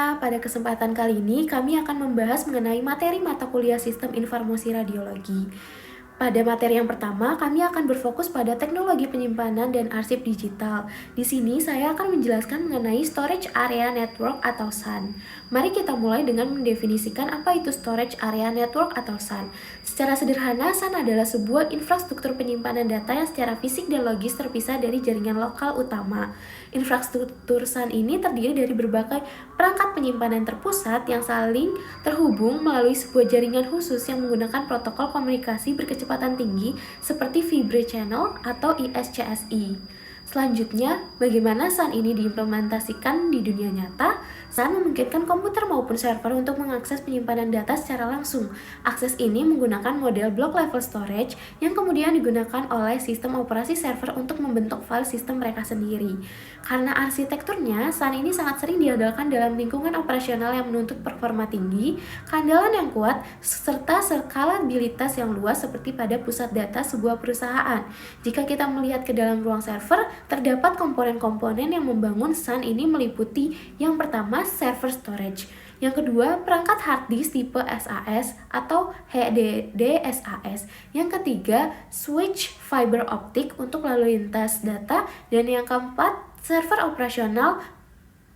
semuanya, pada kesempatan kali ini kami akan membahas mengenai materi mata kuliah Sistem Informasi Radiologi. Pada materi yang pertama, kami akan berfokus pada teknologi penyimpanan dan arsip digital. Di sini saya akan menjelaskan mengenai Storage Area Network atau SAN. Mari kita mulai dengan mendefinisikan apa itu Storage Area Network atau SAN. Secara sederhana, SAN adalah sebuah infrastruktur penyimpanan data yang secara fisik dan logis terpisah dari jaringan lokal utama. Infrastruktur SAN ini terdiri dari berbagai perangkat penyimpanan terpusat yang saling terhubung melalui sebuah jaringan khusus yang menggunakan protokol komunikasi berkecepatan tinggi seperti Fibre Channel atau ISCSI. Selanjutnya, bagaimana SAN ini diimplementasikan di dunia nyata? SAN memungkinkan komputer maupun server untuk mengakses penyimpanan data secara langsung. Akses ini menggunakan model block level storage yang kemudian digunakan oleh sistem operasi server untuk membentuk file sistem mereka sendiri. Karena arsitekturnya, SAN ini sangat sering diandalkan dalam lingkungan operasional yang menuntut performa tinggi, keandalan yang kuat, serta skalabilitas yang luas seperti pada pusat data sebuah perusahaan. Jika kita melihat ke dalam ruang server, terdapat komponen-komponen yang membangun SAN ini meliputi yang pertama, server storage. Yang kedua, perangkat hard disk tipe SAS atau HDD-SAS. Yang ketiga, switch fiber optik untuk lalu lintas data. Dan yang keempat, server operasional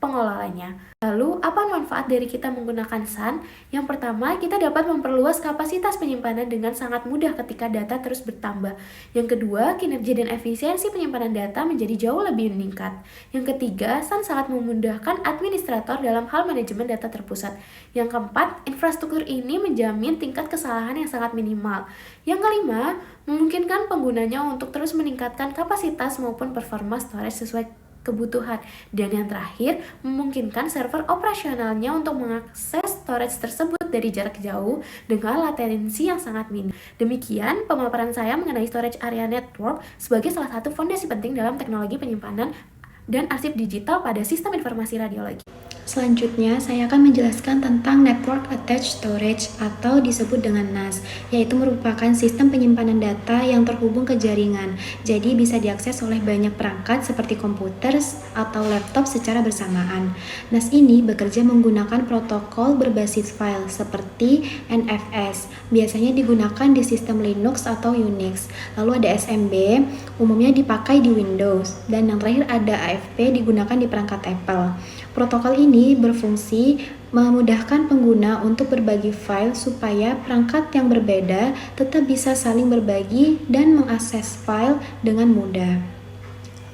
pengelolanya. Lalu, apa manfaat dari kita menggunakan SAN? Yang pertama, kita dapat memperluas kapasitas penyimpanan dengan sangat mudah ketika data terus bertambah. Yang kedua, kinerja dan efisiensi penyimpanan data menjadi jauh lebih meningkat. Yang ketiga, SAN sangat memudahkan administrator dalam hal manajemen data terpusat. Yang keempat, infrastruktur ini menjamin tingkat kesalahan yang sangat minimal. Yang kelima, memungkinkan penggunanya untuk terus meningkatkan kapasitas maupun performa storage sesuai kebutuhan. Dan yang terakhir, memungkinkan server operasionalnya untuk mengakses storage tersebut dari jarak jauh dengan latensi yang sangat minim. Demikian pemaparan saya mengenai Storage Area Network sebagai salah satu fondasi penting dalam teknologi penyimpanan dan arsip digital pada sistem informasi radiologi. Selanjutnya, saya akan menjelaskan tentang Network Attached Storage atau disebut dengan NAS, yaitu merupakan sistem penyimpanan data yang terhubung ke jaringan. Jadi bisa diakses oleh banyak perangkat seperti komputer atau laptop secara bersamaan. NAS ini bekerja menggunakan protokol berbasis file seperti NFS. Biasanya digunakan di sistem Linux atau Unix. Lalu ada SMB, umumnya dipakai di Windows. Dan yang terakhir ada AFP, digunakan di perangkat Apple. Protokol ini berfungsi memudahkan pengguna untuk berbagi file supaya perangkat yang berbeda tetap bisa saling berbagi dan mengakses file dengan mudah.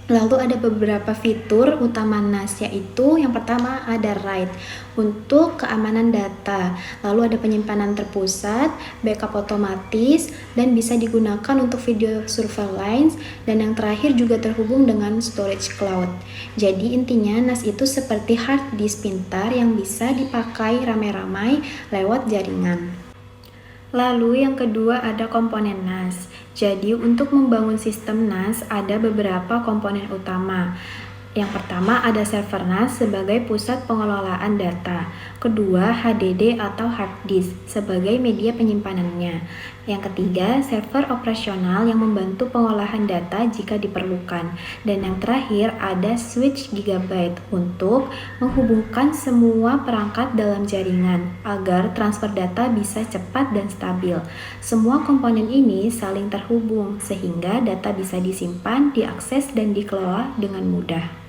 Lalu ada beberapa fitur utama NAS, yaitu yang pertama ada RAID untuk keamanan data, lalu ada penyimpanan terpusat, backup otomatis, dan bisa digunakan untuk video surveillance, dan yang terakhir juga terhubung dengan storage cloud. Jadi intinya NAS itu seperti hard disk pintar yang bisa dipakai ramai-ramai lewat jaringan. Lalu yang kedua ada komponen NAS. Jadi untuk membangun sistem NAS ada beberapa komponen utama. Yang pertama ada server NAS sebagai pusat pengelolaan data. Kedua, HDD atau hard disk sebagai media penyimpanannya. Yang ketiga, server operasional yang membantu pengolahan data jika diperlukan. Dan yang terakhir ada switch gigabyte untuk menghubungkan semua perangkat dalam jaringan agar transfer data bisa cepat dan stabil. Semua komponen ini saling terhubung sehingga data bisa disimpan, diakses, dan dikelola dengan mudah.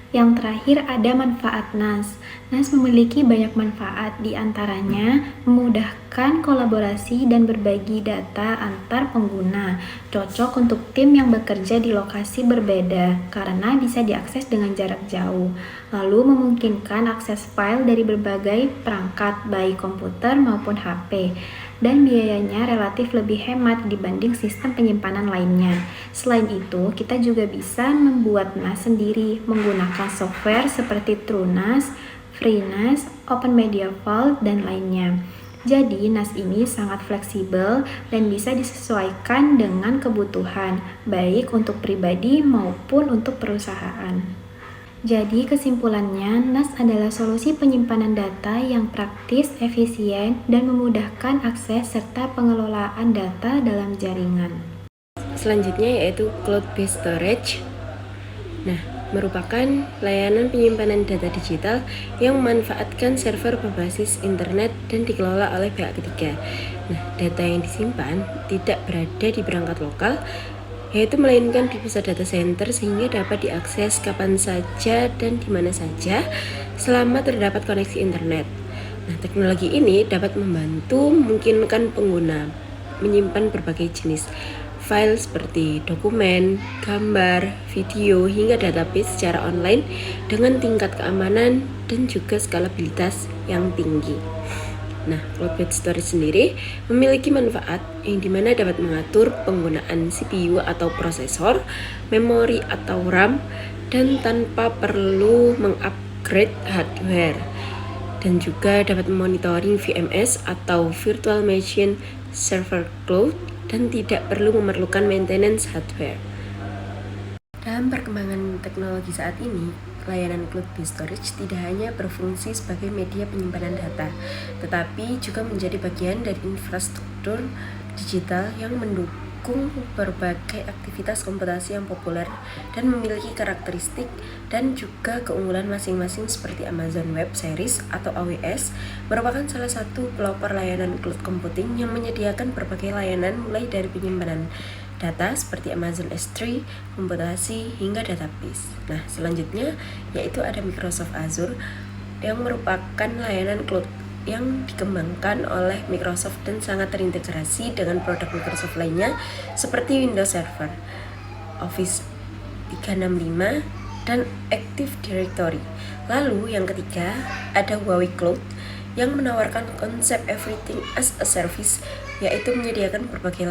Yang terakhir ada manfaat NAS. NAS memiliki banyak manfaat, diantaranya memudahkan kolaborasi dan berbagi data antar pengguna, cocok untuk tim yang bekerja di lokasi berbeda karena bisa diakses dengan jarak jauh, lalu memungkinkan akses file dari berbagai perangkat baik komputer maupun HP, dan biayanya relatif lebih hemat dibanding sistem penyimpanan lainnya. Selain itu, kita juga bisa membuat NAS sendiri menggunakan software seperti TrueNAS, FreeNAS, Open Media Vault, dan lainnya. Jadi, NAS ini sangat fleksibel dan bisa disesuaikan dengan kebutuhan, baik untuk pribadi maupun untuk perusahaan. Jadi kesimpulannya, NAS adalah solusi penyimpanan data yang praktis, efisien, dan memudahkan akses serta pengelolaan data dalam jaringan. Selanjutnya yaitu cloud-based storage. Nah, merupakan layanan penyimpanan data digital yang memanfaatkan server berbasis internet dan dikelola oleh pihak ketiga. Nah, data yang disimpan tidak berada di perangkat lokal, yaitu melainkan di pusat data center sehingga dapat diakses kapan saja dan di mana saja selama terdapat koneksi internet. Nah, teknologi ini dapat membantu memungkinkan pengguna menyimpan berbagai jenis file seperti dokumen, gambar, video, hingga database secara online dengan tingkat keamanan dan juga skalabilitas yang tinggi. Nah, cloud-based storage sendiri memiliki manfaat yang dimana dapat mengatur penggunaan CPU atau prosesor, memori atau RAM, dan tanpa perlu mengupgrade hardware. Dan juga dapat memonitoring VMS atau Virtual Machine Server Cloud dan tidak perlu memerlukan maintenance hardware. Dalam perkembangan teknologi saat ini, layanan cloud-based storage tidak hanya berfungsi sebagai media penyimpanan data, tetapi juga menjadi bagian dari infrastruktur digital yang mendukung berbagai aktivitas komputasi yang populer dan memiliki karakteristik dan juga keunggulan masing-masing seperti Amazon Web Services atau AWS merupakan salah satu pelopor layanan cloud computing yang menyediakan berbagai layanan mulai dari penyimpanan data seperti Amazon S3, komputasi, hingga database. Nah, selanjutnya yaitu ada Microsoft Azure yang merupakan layanan cloud yang dikembangkan oleh Microsoft dan sangat terintegrasi dengan produk Microsoft lainnya seperti Windows Server, Office 365, dan Active Directory. Lalu yang ketiga ada Huawei Cloud yang menawarkan konsep everything as a service, yaitu menyediakan berbagai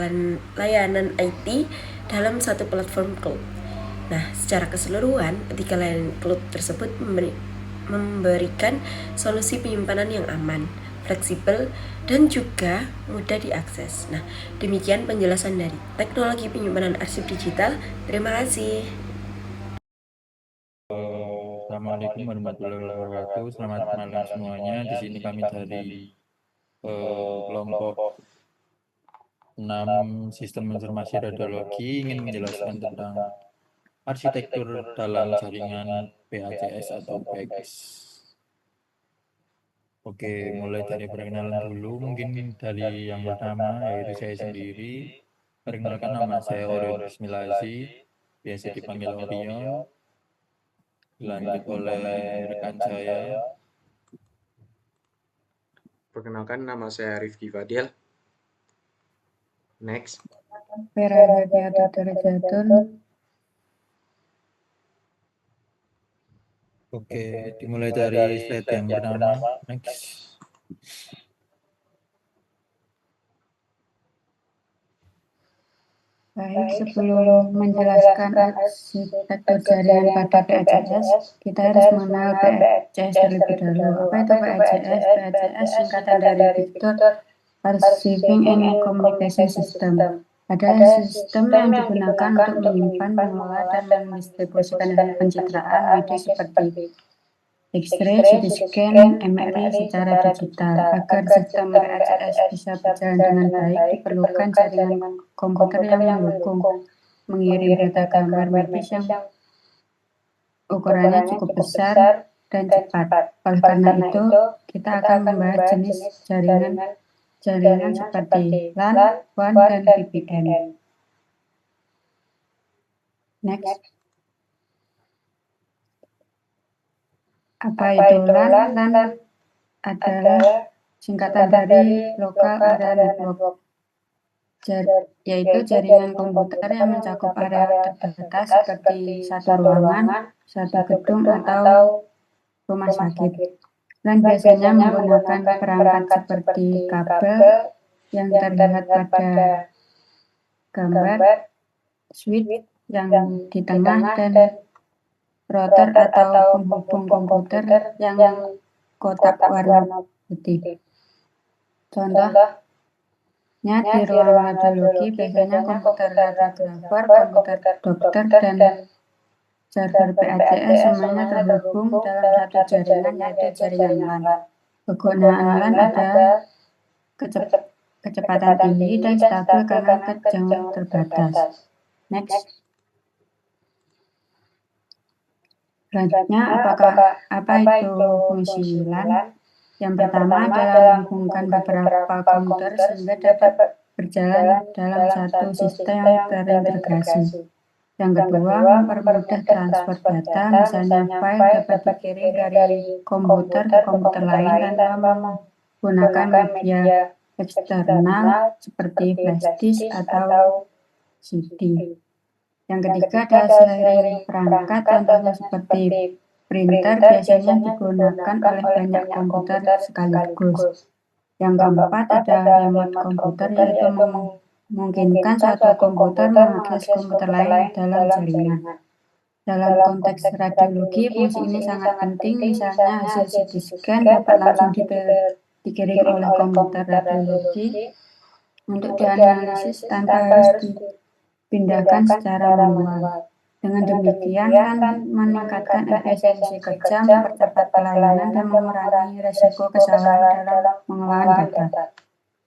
layanan IT dalam satu platform cloud. Nah, secara keseluruhan, ketiga layanan cloud tersebut memberikan solusi penyimpanan yang aman, fleksibel, dan juga mudah diakses. Nah, demikian penjelasan dari teknologi penyimpanan arsip digital. Terima kasih. Assalamualaikum warahmatullahi wabarakatuh. Selamat malam semuanya. Di sini kami dari kelompok 6 Sistem Informasi Radiologi ingin menjelaskan tentang arsitektur dalam jaringan PACS atau PACS. Oke, mulai dari perkenalan dulu. Mungkin dari yang pertama yaitu saya sendiri. Perkenalkan, nama saya Orion Bismilazi, biasa dipanggil Orion. Dilanjut oleh rekan saya. Perkenalkan, nama saya Rifki Fadil. Next. Vera Hadiatul Darajatun. Oke, dimulai dari slide yang pertama. Next. Baik, sebelum menjelaskan arsitektur jaringan pada PACS, kita harus mengenal PACS terlebih dahulu. Apa itu PACS? PACS singkatan dari Picture Archiving and Communication System. Adalah sistem yang digunakan untuk menyimpan, mengelola, dan mendistribusikan hasil pencitraan medis seperti X-ray, CT scan, MRI secara digital. Agar sistem PACS bisa berjalan dengan baik, diperlukan jaringan komputer yang mendukung mengirim data gambar medis yang ukurannya cukup besar dan cepat. Oleh karena itu, kita akan membahas jenis jaringan seperti LAN, WAN, dan VPN. Next. Apa itu LAN? LAN adalah singkatan dari Local Area Network, yaitu jaringan komputer yang mencakup area terbatas seperti satu ruangan, satu gedung, atau rumah sakit. LAN biasanya menggunakan perangkat seperti kabel yang terlihat pada gambar, switch yang di tengah, dan router atau penghubung komputer yang kotak warna putih. Contohnya di ruang radiologi biasanya komputer radiografer, komputer dokter, dan server PACS semuanya terhubung dalam satu jaringan, yaitu jaringan LAN. Kegunaan LAN ada kecepatan tinggi dan stabil karena jarak terbatas. Next. Selanjutnya, apa itu fungsi WLAN? Yang pertama adalah menghubungkan beberapa komputer sehingga dapat berjalan dalam satu sistem yang terintegrasi. Yang kedua, mempermudah transfer data, misalnya file dapat dikirim dari komputer ke komputer lain tanpa menggunakan media eksternal seperti flash disk atau CD. Yang ketiga adalah sharing perangkat, contohnya seperti printer biasanya digunakan oleh banyak komputer sekaligus. Yang keempat ada remote komputer, yaitu memungkinkan suatu komputer mengakses komputer lain dalam jaringan. Dalam konteks radiologi, fungsi ini sangat penting, misalnya hasil CT scan dapat langsung dikirim oleh komputer radiologi untuk dianalisis tanpa harus dipindahkan secara manual. Dengan demikian kan meningkatkan efisiensi kerja, mempercepat pelayanan, dan mengurangi resiko kesalahan dalam pengolahan data.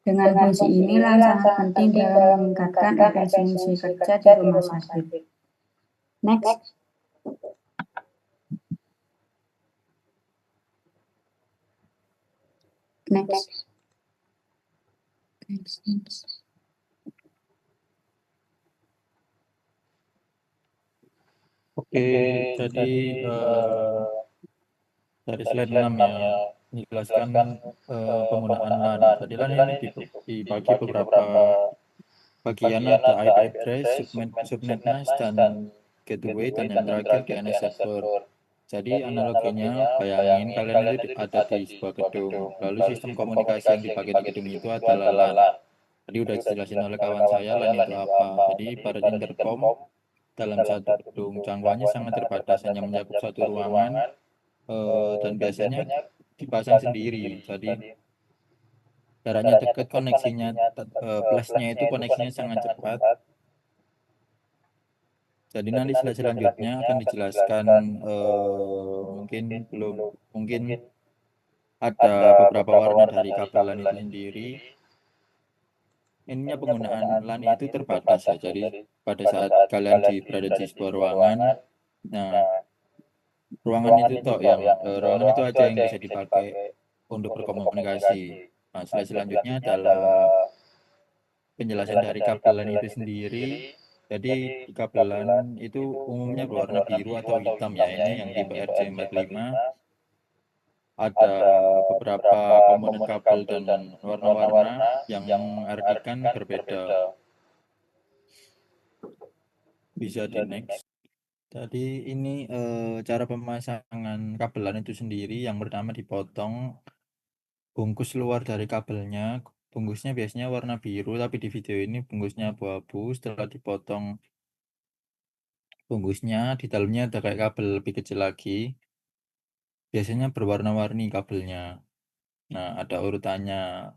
Dengan fungsi inilah sangat penting dalam meningkatkan efisiensi kerja di rumah sakit. Next. Oke, jadi dari slide 6 ya, menjelaskan penggunaan LAN. Jadi LAN ini dibagi beberapa bagian, ada IP address, subnet NAS, dan gateway, dan yang terakhir DNS server. Jadi analoginya, bayangin kalian itu ada di sebuah gedung, lalu sistem komunikasi yang dipakai di gedung itu adalah LAN. Tadi udah dijelasin oleh kawan saya LAN itu apa. Jadi pada intercom dalam satu gedung, jangkauannya sangat terbatas, hanya mencakup satu ruangan, dan biasanya dipasang sendiri. Jadi jaraknya dekat, koneksinya flashnya itu koneksinya sangat cepat. Jadi nanti slide selanjutnya akan dijelaskan, mungkin ada beberapa warna dari kabel LAN itu sendiri. Ininya penggunaan LAN itu terbatas ya. Jadi pada saat kalian berada di sebuah ruangan, nah ruangan itu aja yang bisa dipakai untuk berkomunikasi. Nah, slide selanjutnya adalah penjelasan dari kabel LAN itu sendiri. Jadi di kabel LAN itu umumnya berwarna biru atau hitam ya. Ini yang tipe RJ45. Ada beberapa komponen kabel dan warna-warna yang mengartikan berbeda. Bisa di next. Jadi ini cara pemasangan kabel LAN itu sendiri. Yang pertama dipotong bungkus luar dari kabelnya. Bungkusnya biasanya warna biru, tapi di video ini bungkusnya abu-abu. Setelah dipotong bungkusnya, di dalamnya ada kayak kabel lebih kecil lagi. Biasanya berwarna-warni kabelnya. Nah, ada urutannya.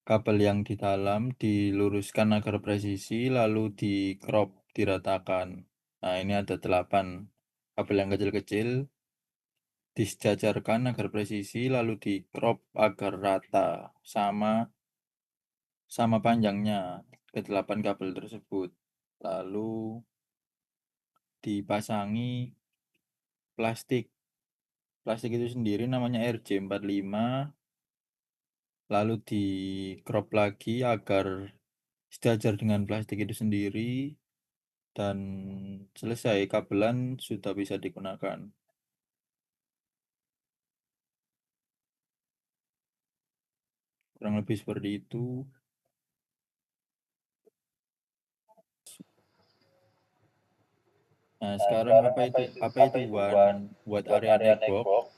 Kabel yang di dalam diluruskan agar presisi, lalu di crop, diratakan. Nah, ini ada 8 kabel yang kecil-kecil, disejajarkan agar presisi, lalu di crop agar rata sama panjangnya ke-8 kabel tersebut. Lalu dipasangi plastik. Plastik itu sendiri namanya RJ45. Lalu di crop lagi agar sejajar dengan plastik itu sendiri, dan selesai, kabelan sudah bisa digunakan. Kurang lebih seperti itu. Nah, sekarang apa itu WAN? Wide Area Network.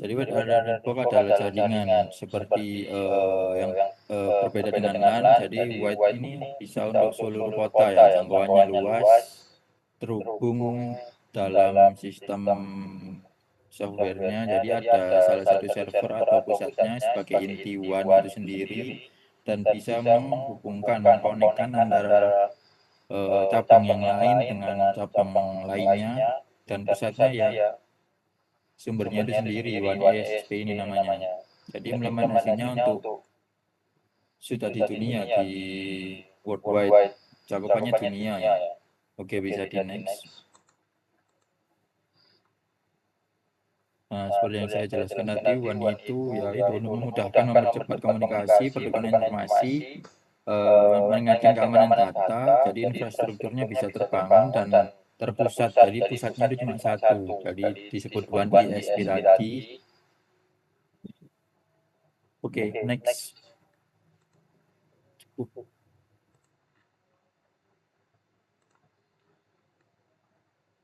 Jadi wide area network adalah jaringan seperti yang berbeda dengan LAN. Jadi wide ini bisa untuk seluruh kota ya, jangkauannya luas, terhubung dalam sistem softwarenya. Jadi ada salah satu server atau pusatnya sebagai inti WAN itu sendiri, dan bisa menghubungkan, mengkonekkan antara cabang yang lain dengan cabang lainnya, dan pusatnya ya sumbernya itu sendiri, WAN ISP ini namanya. Jadi implementasinya untuk sudah di dunia, di worldwide, cakupannya dunia ya. Oke, bisa di next. Nah, seperti yang saya jelaskan tadi, WAN itu ya itu untuk memudahkan, mempercepat komunikasi, pertukaran informasi, meningkatkan keamanan data, jadi infrastrukturnya bisa terbangun dan terpusat. Jadi pusatnya itu cuma satu, jadi disebut WAN ISP tadi. Oke, next.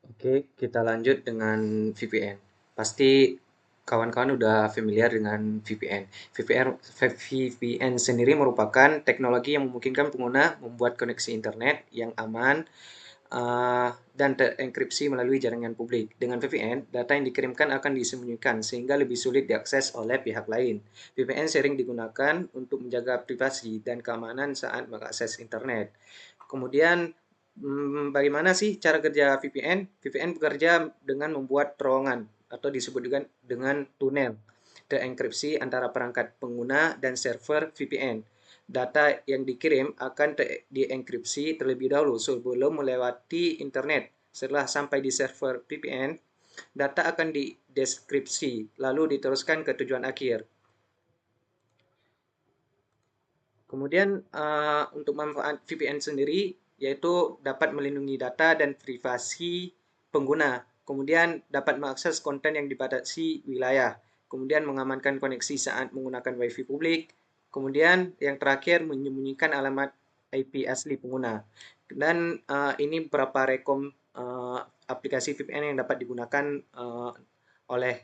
Oke, kita lanjut dengan VPN. Pasti kawan-kawan udah familiar dengan VPN. VPN sendiri merupakan teknologi yang memungkinkan pengguna membuat koneksi internet yang aman dan terenkripsi melalui jaringan publik. Dengan VPN, data yang dikirimkan akan disembunyikan sehingga lebih sulit diakses oleh pihak lain. VPN sering digunakan untuk menjaga privasi dan keamanan saat mengakses internet. Kemudian, bagaimana sih cara kerja VPN? VPN bekerja dengan membuat terowongan atau disebut dengan tunel terenkripsi antara perangkat pengguna dan server VPN. Data yang dikirim akan dienkripsi terlebih dahulu sebelum melewati internet. Setelah sampai di server VPN, data akan dideskripsi lalu diteruskan ke tujuan akhir. Kemudian untuk manfaat VPN sendiri yaitu dapat melindungi data dan privasi pengguna. Kemudian dapat mengakses konten yang dibatasi wilayah. Kemudian mengamankan koneksi saat menggunakan WiFi publik. Kemudian yang terakhir menyembunyikan alamat IP asli pengguna. Dan ini beberapa rekom aplikasi VPN yang dapat digunakan oleh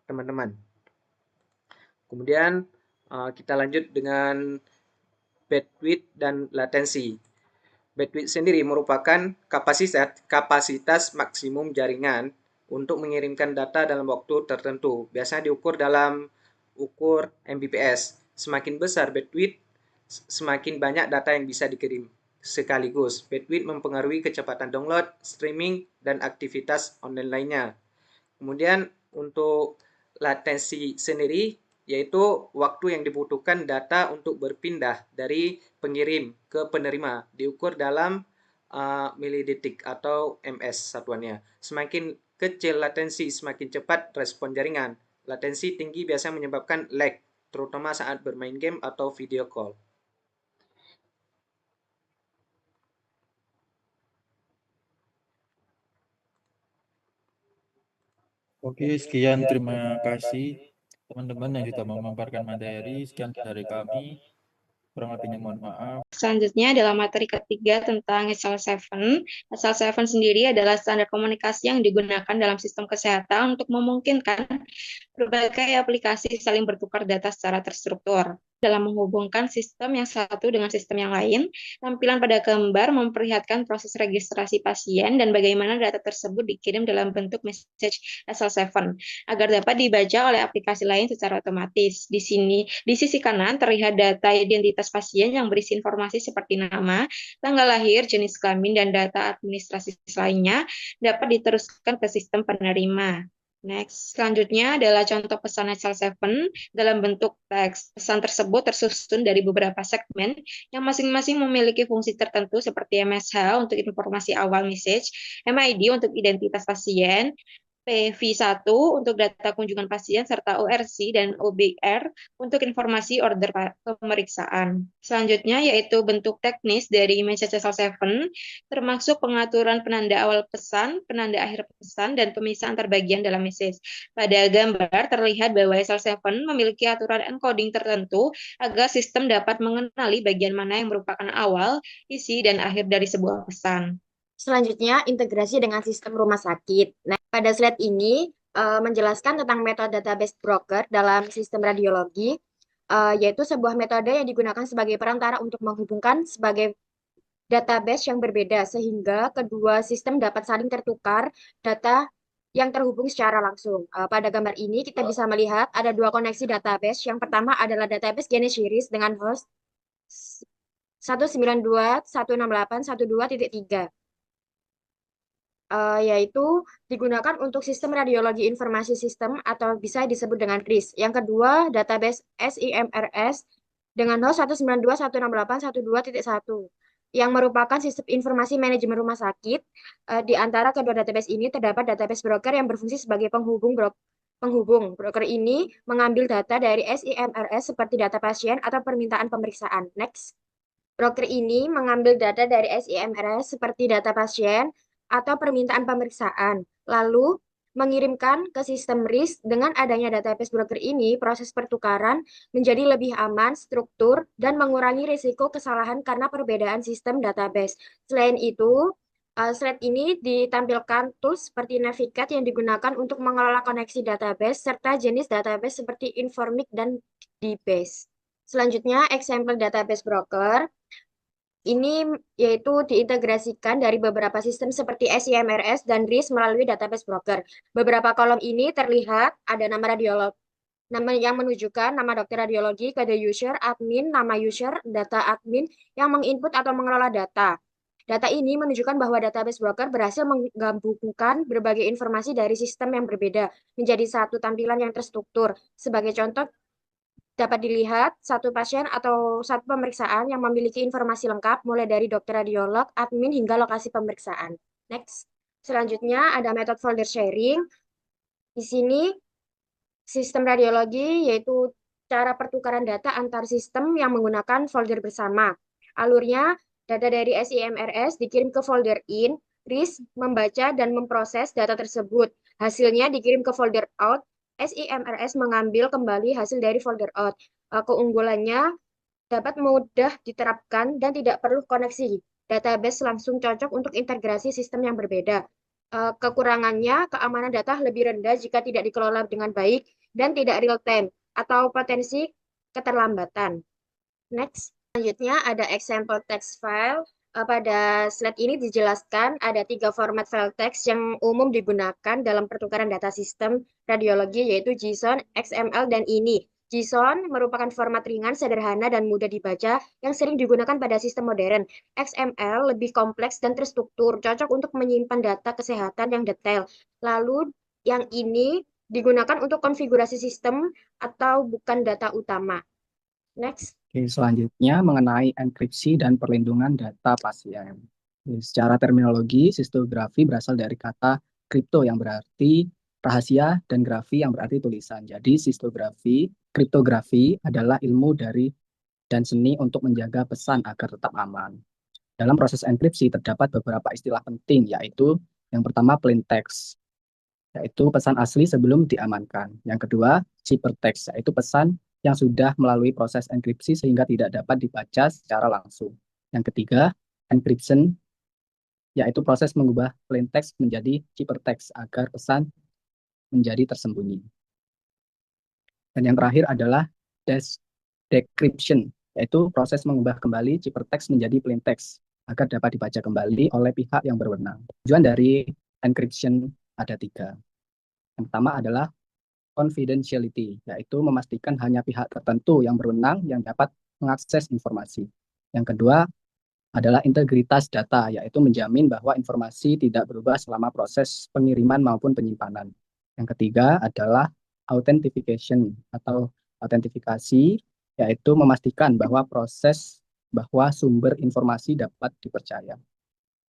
teman-teman. Kemudian kita lanjut dengan bandwidth dan latensi. Bandwidth sendiri merupakan kapasitas maksimum jaringan untuk mengirimkan data dalam waktu tertentu. Biasanya diukur dalam ukur Mbps. Semakin besar bandwidth, semakin banyak data yang bisa dikirim sekaligus. Bandwidth mempengaruhi kecepatan download, streaming, dan aktivitas online lainnya. Kemudian untuk latensi sendiri yaitu waktu yang dibutuhkan data untuk berpindah dari pengirim ke penerima, diukur dalam milidetik atau ms satuannya. Semakin kecil latensi, semakin cepat respon jaringan. Latensi tinggi biasanya menyebabkan lag, terutama saat bermain game atau video call. Oke, sekian. Terima kasih teman-teman yang sudah memaparkan materi. Sekian dari kami. Kurang lebihnya mohon maaf. Selanjutnya adalah materi ketiga tentang SL7. SL7 sendiri adalah standar komunikasi yang digunakan dalam sistem kesehatan untuk memungkinkan berbagai aplikasi saling bertukar data secara terstruktur. Dalam menghubungkan sistem yang satu dengan sistem yang lain, tampilan pada gambar memperlihatkan proses registrasi pasien dan bagaimana data tersebut dikirim dalam bentuk message SL7 agar dapat dibaca oleh aplikasi lain secara otomatis. Di sini, di sisi kanan terlihat data identitas pasien yang berisi informasi seperti nama, tanggal lahir, jenis kelamin, dan data administrasi lainnya dapat diteruskan ke sistem penerima. Next, selanjutnya adalah contoh pesan SL7 dalam bentuk teks. Pesan tersebut tersusun dari beberapa segmen yang masing-masing memiliki fungsi tertentu seperti MSH untuk informasi awal message, MID untuk identitas pasien, PV1 untuk data kunjungan pasien, serta ORC dan OBR untuk informasi order pemeriksaan. Selanjutnya yaitu bentuk teknis dari message SL7, termasuk pengaturan penanda awal pesan, penanda akhir pesan, dan pemisahan antar bagian dalam message. Pada gambar terlihat bahwa SL7 memiliki aturan encoding tertentu agar sistem dapat mengenali bagian mana yang merupakan awal, isi, dan akhir dari sebuah pesan. Selanjutnya, integrasi dengan sistem rumah sakit. Nah, pada slide ini menjelaskan tentang metode database broker dalam sistem radiologi, yaitu sebuah metode yang digunakan sebagai perantara untuk menghubungkan sebagai database yang berbeda, sehingga kedua sistem dapat saling tertukar data yang terhubung secara langsung. Pada gambar ini, kita bisa melihat ada dua koneksi database. Yang pertama adalah database Genesis dengan host 192.168.12.3. Yaitu digunakan untuk sistem radiologi informasi sistem atau bisa disebut dengan RIS. Yang kedua, database SIMRS dengan host 192.168.12.1 yang merupakan sistem informasi manajemen rumah sakit. Di antara kedua database ini terdapat database broker yang berfungsi sebagai penghubung penghubung. Broker ini mengambil data dari SIMRS seperti data pasien atau permintaan pemeriksaan. Next. Broker ini mengambil data dari SIMRS seperti data pasien atau permintaan pemeriksaan, lalu mengirimkan ke sistem RIS. Dengan adanya database broker ini, proses pertukaran menjadi lebih aman, struktur, dan mengurangi risiko kesalahan karena perbedaan sistem database. Selain itu, slide ini ditampilkan tools seperti Navigat yang digunakan untuk mengelola koneksi database serta jenis database seperti Informix dan DBase. Selanjutnya, example database broker. Ini yaitu diintegrasikan dari beberapa sistem seperti SIMRS dan RIS melalui database broker. Beberapa kolom ini terlihat ada nama radiolog, nama yang menunjukkan nama dokter radiologi, kode user, admin, nama user, data admin yang menginput atau mengelola data. Data ini menunjukkan bahwa database broker berhasil menggabungkan berbagai informasi dari sistem yang berbeda menjadi satu tampilan yang terstruktur. Sebagai contoh, dapat dilihat satu pasien atau satu pemeriksaan yang memiliki informasi lengkap mulai dari dokter radiolog, admin, hingga lokasi pemeriksaan. Next. Selanjutnya ada metode folder sharing. Di sini sistem radiologi yaitu cara pertukaran data antar sistem yang menggunakan folder bersama. Alurnya, data dari SIMRS dikirim ke folder in, RIS membaca dan memproses data tersebut. Hasilnya dikirim ke folder out, SIMRS mengambil kembali hasil dari folder out. Keunggulannya dapat mudah diterapkan dan tidak perlu koneksi. Database langsung cocok untuk integrasi sistem yang berbeda. Kekurangannya, keamanan data lebih rendah jika tidak dikelola dengan baik dan tidak real time atau potensi keterlambatan. Next. Selanjutnya ada example text file. Pada slide ini dijelaskan ada 3 format file text yang umum digunakan dalam pertukaran data sistem radiologi yaitu JSON, XML, dan INI. JSON merupakan format ringan, sederhana, dan mudah dibaca yang sering digunakan pada sistem modern. XML lebih kompleks dan terstruktur, cocok untuk menyimpan data kesehatan yang detail. Lalu yang ini digunakan untuk konfigurasi sistem atau bukan data utama. Next. Oke, selanjutnya mengenai enkripsi dan perlindungan data pasien. Secara terminologi, sistografi berasal dari kata kripto yang berarti rahasia dan grafi yang berarti tulisan. Jadi sistografi, kriptografi adalah ilmu dari dan seni untuk menjaga pesan agar tetap aman. Dalam proses enkripsi terdapat beberapa istilah penting, yaitu yang pertama plain text, yaitu pesan asli sebelum diamankan. Yang kedua, ciphertext, yaitu pesan yang sudah melalui proses enkripsi sehingga tidak dapat dibaca secara langsung. Yang ketiga, encryption, yaitu proses mengubah plain text menjadi ciphertext agar pesan menjadi tersembunyi. Dan yang terakhir adalah decryption, yaitu proses mengubah kembali ciphertext menjadi plain text agar dapat dibaca kembali oleh pihak yang berwenang. Tujuan dari encryption ada 3. Yang pertama adalah confidentiality, yaitu memastikan hanya pihak tertentu yang berwenang yang dapat mengakses informasi. Yang kedua adalah integritas data, yaitu menjamin bahwa informasi tidak berubah selama proses pengiriman maupun penyimpanan. Yang ketiga adalah authentication atau autentifikasi, yaitu memastikan bahwa sumber informasi dapat dipercaya.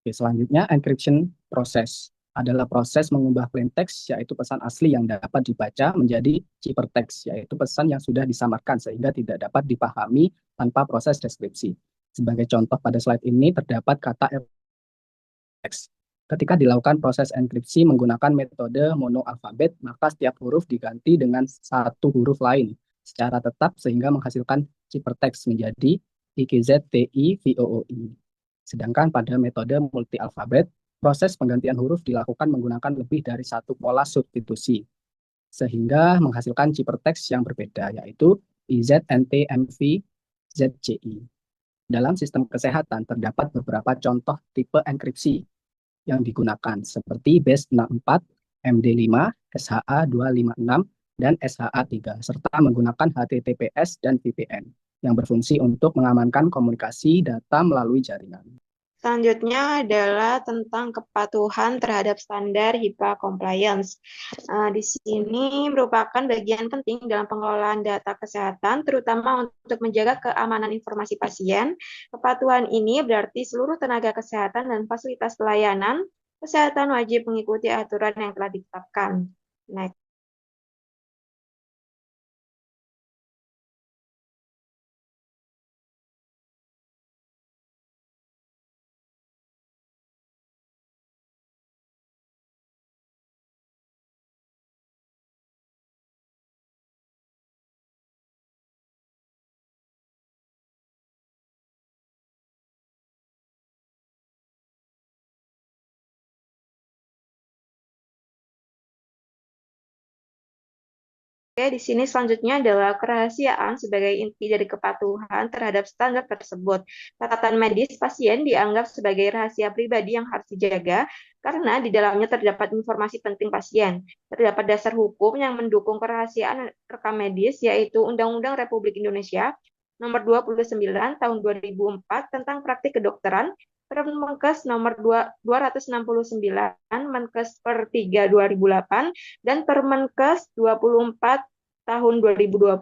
Oke, selanjutnya encryption proses adalah proses mengubah plain text, yaitu pesan asli yang dapat dibaca menjadi ciphertext, yaitu pesan yang sudah disamarkan sehingga tidak dapat dipahami tanpa proses deskripsi. Sebagai contoh pada slide ini terdapat kata text. Ketika dilakukan proses enkripsi menggunakan metode monoalfabet, maka setiap huruf diganti dengan satu huruf lain secara tetap sehingga menghasilkan ciphertext menjadi IKZTIVOOI. Sedangkan pada metode multi-alfabet, proses penggantian huruf dilakukan menggunakan lebih dari satu pola substitusi, sehingga menghasilkan ciphertext yang berbeda, yaitu IZNTMVZCI. Dalam sistem kesehatan terdapat beberapa contoh tipe enkripsi yang digunakan, seperti BASE64, MD5, SHA-256, dan SHA-3, serta menggunakan HTTPS dan VPN, yang berfungsi untuk mengamankan komunikasi data melalui jaringan. Selanjutnya adalah tentang kepatuhan terhadap standar HIPAA compliance. Di sini merupakan bagian penting dalam pengelolaan data kesehatan, terutama untuk menjaga keamanan informasi pasien. Kepatuhan ini berarti seluruh tenaga kesehatan dan fasilitas pelayanan kesehatan wajib mengikuti aturan yang telah ditetapkan. Next. Oke, di sini selanjutnya adalah kerahasiaan sebagai inti dari kepatuhan terhadap standar tersebut. Catatan medis pasien dianggap sebagai rahasia pribadi yang harus dijaga karena di dalamnya terdapat informasi penting pasien. Terdapat dasar hukum yang mendukung kerahasiaan rekam medis, yaitu Undang-Undang Republik Indonesia Nomor 29 Tahun 2004 tentang Praktik Kedokteran, Permenkes Nomor 269, Menkes per 3 2008, dan Permenkes 24 tahun 2022.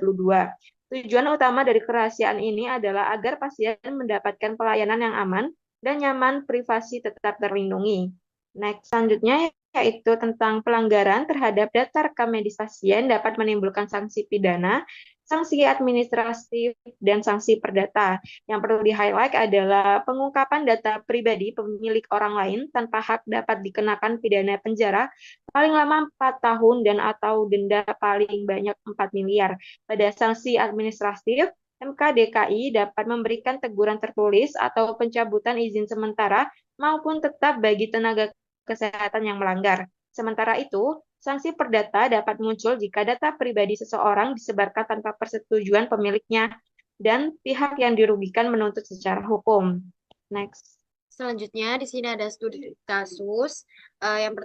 Tujuan utama dari kerahasiaan ini adalah agar pasien mendapatkan pelayanan yang aman dan nyaman, privasi tetap terlindungi. Next, selanjutnya yaitu tentang pelanggaran terhadap data rekam medis pasien dapat menimbulkan sanksi pidana, sanksi administratif, dan sanksi perdata. Yang perlu di-highlight adalah pengungkapan data pribadi pemilik orang lain tanpa hak dapat dikenakan pidana penjara paling lama 4 tahun dan atau denda paling banyak 4 miliar. Pada sanksi administratif, MK DKI dapat memberikan teguran tertulis atau pencabutan izin sementara maupun tetap bagi tenaga kesehatan yang melanggar. Sementara itu, sanksi perdata dapat muncul jika data pribadi seseorang disebarkan tanpa persetujuan pemiliknya dan pihak yang dirugikan menuntut secara hukum. Next. Selanjutnya di sini ada studi kasus. Yang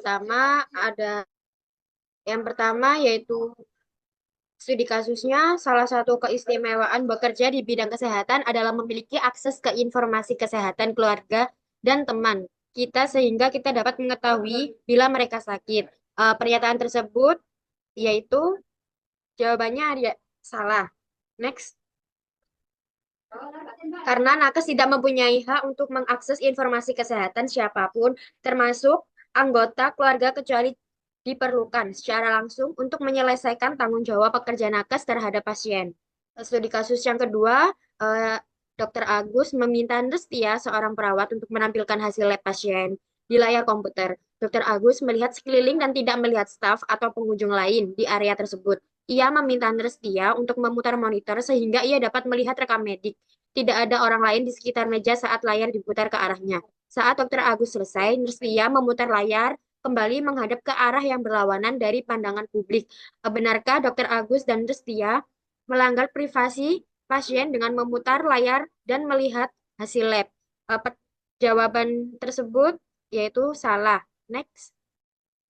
pertama yaitu studi kasusnya, salah satu keistimewaan bekerja di bidang kesehatan adalah memiliki akses ke informasi kesehatan keluarga dan teman kita sehingga kita dapat mengetahui bila mereka sakit. Pernyataan tersebut yaitu jawabannya ada salah. Next. Karena nakes tidak mempunyai hak untuk mengakses informasi kesehatan siapapun, termasuk anggota keluarga kecuali diperlukan secara langsung untuk menyelesaikan tanggung jawab pekerja nakes terhadap pasien. Studi kasus yang kedua, Dr. Agus meminta Nrestia, seorang perawat, untuk menampilkan hasil lab pasien di layar komputer. Dr. Agus melihat sekeliling dan tidak melihat staf atau pengunjung lain di area tersebut. Ia meminta Nrestia untuk memutar monitor sehingga ia dapat melihat rekam medik. Tidak ada orang lain di sekitar meja saat layar diputar ke arahnya. Saat Dr. Agus selesai, Nrestia memutar layar kembali menghadap ke arah yang berlawanan dari pandangan publik. Benarkah Dr. Agus dan Nrestia melanggar privasi pasien dengan memutar layar dan melihat hasil lab? Jawaban tersebut yaitu salah. Next.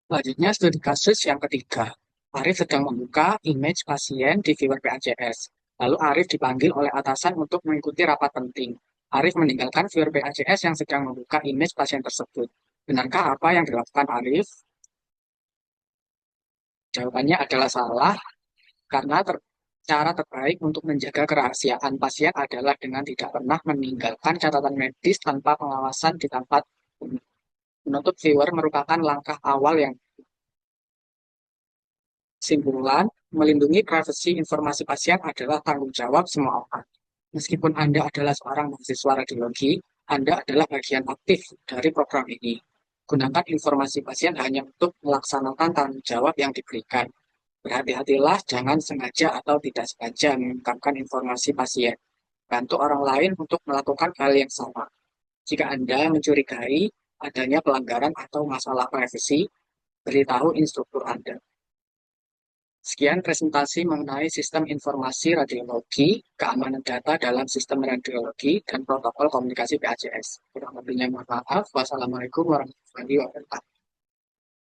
Selanjutnya studi kasus yang ketiga. Arif sedang membuka image pasien di viewer PAJS. Lalu Arif dipanggil oleh atasan untuk mengikuti rapat penting. Arif meninggalkan viewer PAJS yang sedang membuka image pasien tersebut. Benarkah apa yang dilakukan Arif? Jawabannya adalah salah, karena cara terbaik untuk menjaga kerahasiaan pasien adalah dengan tidak pernah meninggalkan catatan medis tanpa pengawasan di tempat umum. Menutup viewer merupakan langkah awal yang simpulan, melindungi privasi informasi pasien adalah tanggung jawab semua orang. Meskipun Anda adalah seorang mahasiswa radiologi, Anda adalah bagian aktif dari program ini. Gunakan informasi pasien hanya untuk melaksanakan tanggung jawab yang diberikan. Berhati-hatilah, jangan sengaja atau tidak sengaja mengungkapkan informasi pasien. Bantu orang lain untuk melakukan hal yang sama. Jika Anda mencurigai adanya pelanggaran atau masalah privasi, beritahu instruktur Anda. Sekian presentasi mengenai sistem informasi radiologi, keamanan data dalam sistem radiologi, dan protokol komunikasi PAJS. Kurang lebihnya mohon maaf. Wassalamualaikum warahmatullahi wabarakatuh.